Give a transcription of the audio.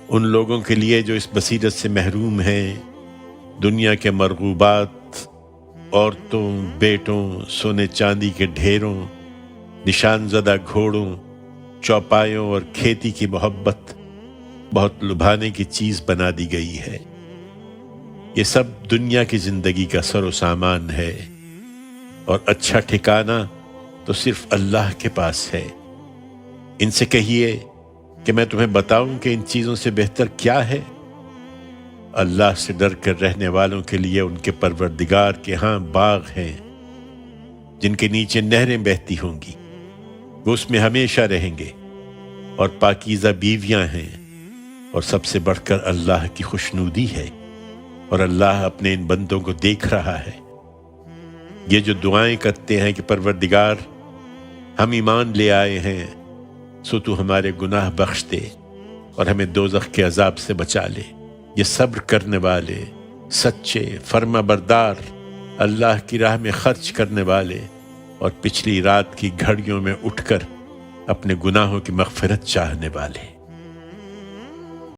ان لوگوں کے لیے جو اس بصیرت سے محروم ہیں، دنیا کے مرغوبات، عورتوں، بیٹوں، سونے چاندی کے ڈھیروں، نشان زدہ گھوڑوں، چوپایوں اور کھیتی کی محبت بہت لبھانے کی چیز بنا دی گئی ہے۔ یہ سب دنیا کی زندگی کا سر و سامان ہے، اور اچھا ٹھکانہ تو صرف اللہ کے پاس ہے۔ ان سے کہیے کہ میں تمہیں بتاؤں کہ ان چیزوں سے بہتر کیا ہے؟ اللہ سے ڈر کر رہنے والوں کے لیے ان کے پروردگار کے ہاں باغ ہیں، جن کے نیچے نہریں بہتی ہوں گی، وہ اس میں ہمیشہ رہیں گے، اور پاکیزہ بیویاں ہیں، اور سب سے بڑھ کر اللہ کی خوشنودی ہے، اور اللہ اپنے ان بندوں کو دیکھ رہا ہے۔ یہ جو دعائیں کرتے ہیں کہ پروردگار ہم ایمان لے آئے ہیں، سو تو ہمارے گناہ بخش دے اور ہمیں دوزخ کے عذاب سے بچا لے، یہ صبر کرنے والے، سچے، فرما بردار، اللہ کی راہ میں خرچ کرنے والے، اور پچھلی رات کی گھڑیوں میں اٹھ کر اپنے گناہوں کی مغفرت چاہنے والے۔